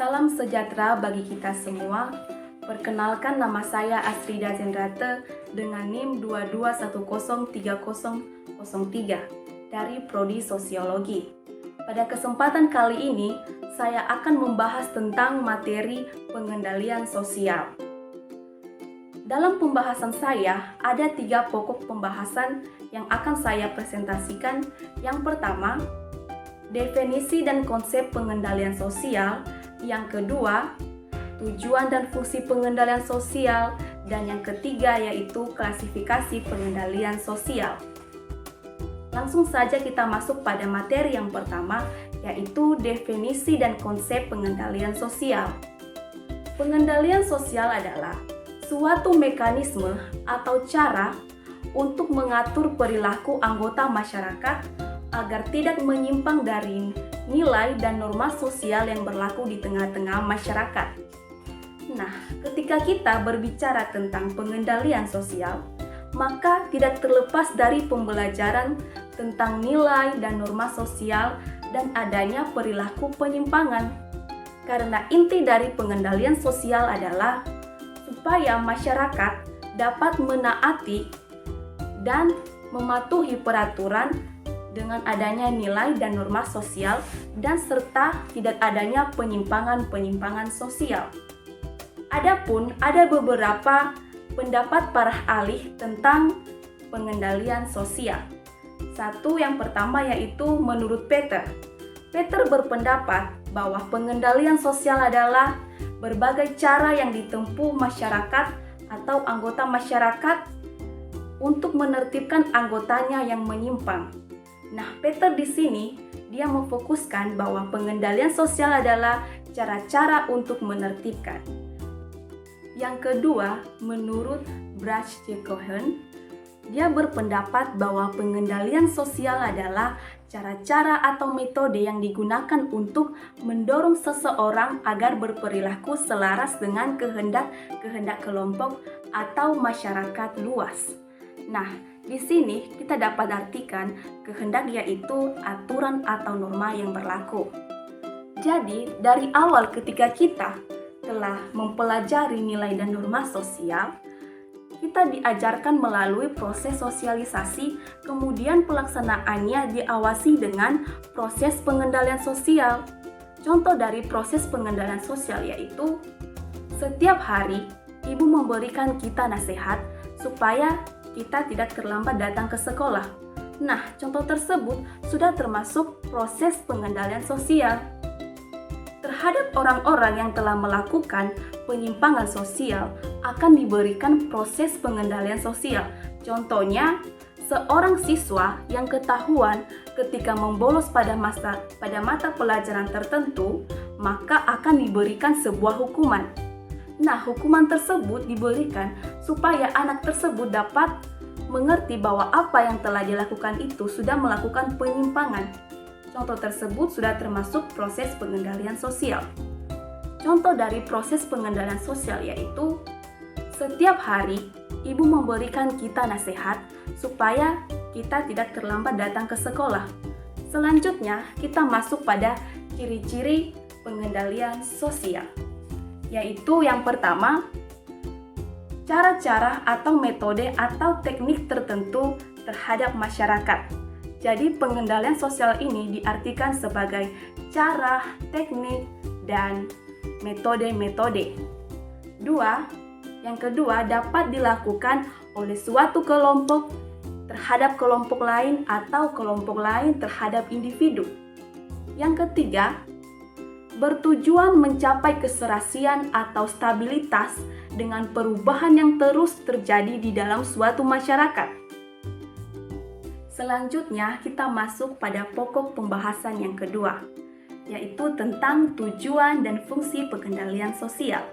Salam sejahtera bagi kita semua. Perkenalkan, nama saya Asrida Zendrate dengan NIM 22103003 dari Prodi Sosiologi. Pada kesempatan kali ini, saya akan membahas tentang materi pengendalian sosial. Dalam pembahasan saya, ada 3 pokok pembahasan yang akan saya presentasikan. Yang pertama, definisi dan konsep pengendalian sosial. Yang kedua, tujuan dan fungsi pengendalian sosial. Dan yang ketiga yaitu klasifikasi pengendalian sosial. Langsung saja kita masuk pada materi yang pertama, yaitu definisi dan konsep pengendalian sosial. Pengendalian sosial adalah suatu mekanisme atau cara untuk mengatur perilaku anggota masyarakat agar tidak menyimpang dari nilai dan norma sosial yang berlaku di tengah-tengah masyarakat. Nah, ketika kita berbicara tentang pengendalian sosial, maka tidak terlepas dari pembelajaran tentang nilai dan norma sosial dan adanya perilaku penyimpangan. Karena inti dari pengendalian sosial adalah supaya masyarakat dapat menaati dan mematuhi peraturan dengan adanya nilai dan norma sosial dan serta tidak adanya penyimpangan-penyimpangan sosial. Adapun ada beberapa pendapat para ahli tentang pengendalian sosial. Satu, yang pertama yaitu menurut Peter. Peter berpendapat bahwa pengendalian sosial adalah berbagai cara yang ditempuh masyarakat atau anggota masyarakat untuk menertibkan anggotanya yang menyimpang. Nah, Peter di sini dia memfokuskan bahwa pengendalian sosial adalah cara-cara untuk menertibkan. Yang kedua, menurut Brach-Cohen, dia berpendapat bahwa pengendalian sosial adalah cara-cara atau metode yang digunakan untuk mendorong seseorang agar berperilaku selaras dengan kehendak kelompok atau masyarakat luas. Nah, di sini kita dapat artikan kehendak yaitu aturan atau norma yang berlaku. Jadi, dari awal ketika kita telah mempelajari nilai dan norma sosial, kita diajarkan melalui proses sosialisasi, kemudian pelaksanaannya diawasi dengan proses pengendalian sosial. Contoh dari proses pengendalian sosial yaitu setiap hari ibu memberikan kita nasihat supaya kita tidak terlambat datang ke sekolah. Nah, contoh tersebut sudah termasuk proses pengendalian sosial. Terhadap orang-orang yang telah melakukan penyimpangan sosial akan diberikan proses pengendalian sosial. Contohnya, seorang siswa yang ketahuan ketika membolos pada mata pelajaran tertentu, maka akan diberikan sebuah hukuman. Nah, hukuman tersebut diberikan supaya anak tersebut dapat mengerti bahwa apa yang telah dilakukan itu sudah melakukan penyimpangan. Contoh tersebut sudah termasuk proses pengendalian sosial. Contoh dari proses pengendalian sosial yaitu setiap hari ibu memberikan kita nasihat supaya kita tidak terlambat datang ke sekolah. Selanjutnya, kita masuk pada ciri-ciri pengendalian sosial. Yaitu yang pertama, cara-cara atau metode atau teknik tertentu terhadap masyarakat. Jadi pengendalian sosial ini diartikan sebagai cara, teknik, dan metode-metode. Yang kedua dapat dilakukan oleh suatu kelompok terhadap kelompok lain atau kelompok lain terhadap individu. Yang ketiga, bertujuan mencapai keserasian atau stabilitas dengan perubahan yang terus terjadi di dalam suatu masyarakat. Selanjutnya, kita masuk pada pokok pembahasan yang kedua, yaitu tentang tujuan dan fungsi pengendalian sosial.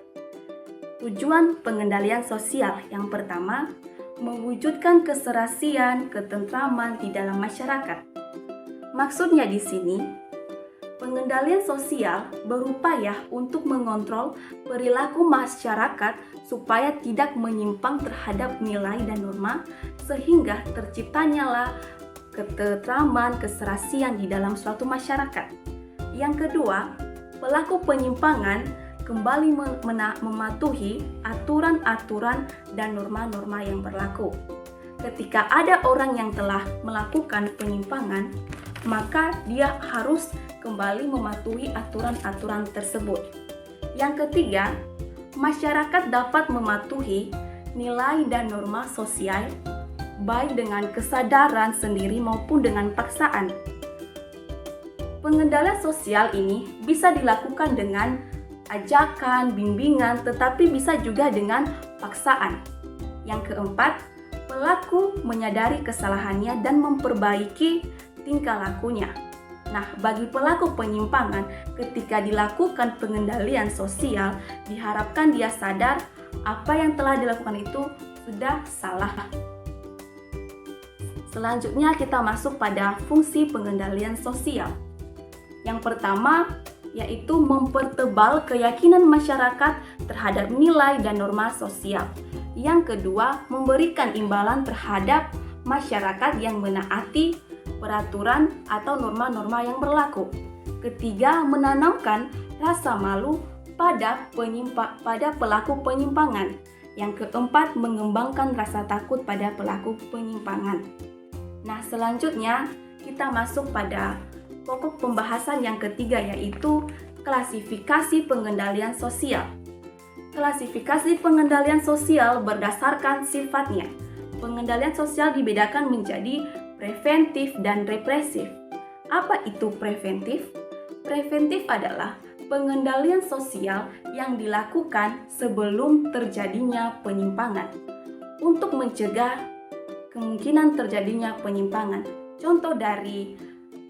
Tujuan pengendalian sosial yang pertama, mewujudkan keserasian, ketentraman di dalam masyarakat. Maksudnya di sini, pengendalian sosial berupaya untuk mengontrol perilaku masyarakat supaya tidak menyimpang terhadap nilai dan norma, sehingga terciptanyalah ketentraman, keserasian di dalam suatu masyarakat. Yang kedua, pelaku penyimpangan kembali mematuhi aturan-aturan dan norma-norma yang berlaku. Ketika ada orang yang telah melakukan penyimpangan, maka dia harus kembali mematuhi aturan-aturan tersebut. Yang ketiga, masyarakat dapat mematuhi nilai dan norma sosial baik dengan kesadaran sendiri maupun dengan paksaan. Pengendalian sosial ini bisa dilakukan dengan ajakan, bimbingan, tetapi bisa juga dengan paksaan. Yang keempat, pelaku menyadari kesalahannya dan memperbaiki tingkah lakunya. Nah, bagi pelaku penyimpangan, ketika dilakukan pengendalian sosial, diharapkan dia sadar apa yang telah dilakukan itu sudah salah. Selanjutnya kita masuk pada fungsi pengendalian sosial. Yang pertama, yaitu mempertebal keyakinan masyarakat terhadap nilai dan norma sosial. Yang kedua, memberikan imbalan terhadap masyarakat yang menaati peraturan atau norma-norma yang berlaku. Ketiga, menanamkan rasa malu pada pelaku penyimpangan. Yang keempat, mengembangkan rasa takut pada pelaku penyimpangan. Nah, selanjutnya kita masuk pada pokok pembahasan yang ketiga, yaitu klasifikasi pengendalian sosial. Klasifikasi pengendalian sosial berdasarkan sifatnya. Pengendalian sosial dibedakan menjadi preventif dan represif. Apa itu preventif? Preventif adalah pengendalian sosial yang dilakukan sebelum terjadinya penyimpangan untuk mencegah kemungkinan terjadinya penyimpangan. Contoh dari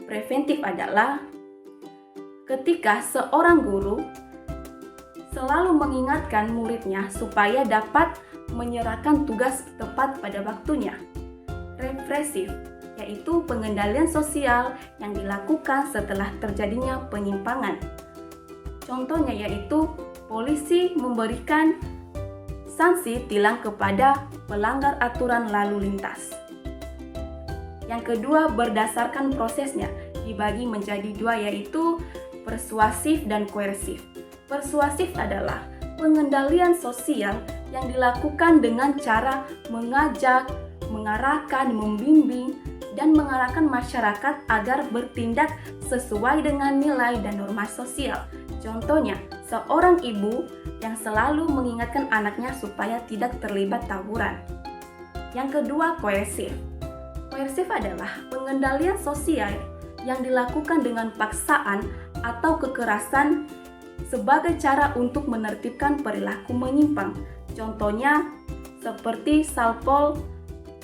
preventif adalah ketika seorang guru selalu mengingatkan muridnya supaya dapat menyerahkan tugas tepat pada waktunya. Represif yaitu pengendalian sosial yang dilakukan setelah terjadinya penyimpangan. Contohnya yaitu polisi memberikan sanksi tilang kepada pelanggar aturan lalu lintas. Yang kedua, berdasarkan prosesnya dibagi menjadi dua, yaitu persuasif dan koersif. Persuasif adalah pengendalian sosial yang dilakukan dengan cara mengajak, mengarahkan, membimbing, dan mengarahkan masyarakat agar bertindak sesuai dengan nilai dan norma sosial. Contohnya, seorang ibu yang selalu mengingatkan anaknya supaya tidak terlibat tawuran. Yang kedua, koersif. Koersif adalah pengendalian sosial yang dilakukan dengan paksaan atau kekerasan sebagai cara untuk menertibkan perilaku menyimpang. Contohnya, seperti Satpol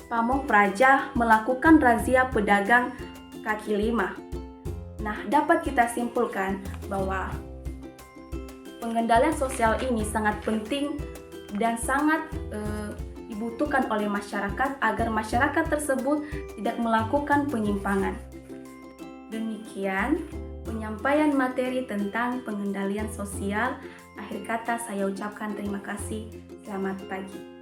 Pamong Praja melakukan razia pedagang kaki lima. Nah, dapat kita simpulkan bahwa pengendalian sosial ini sangat penting dan sangat dibutuhkan oleh masyarakat agar masyarakat tersebut tidak melakukan penyimpangan. Demikian penyampaian materi tentang pengendalian sosial. Akhir kata saya ucapkan terima kasih. Selamat pagi.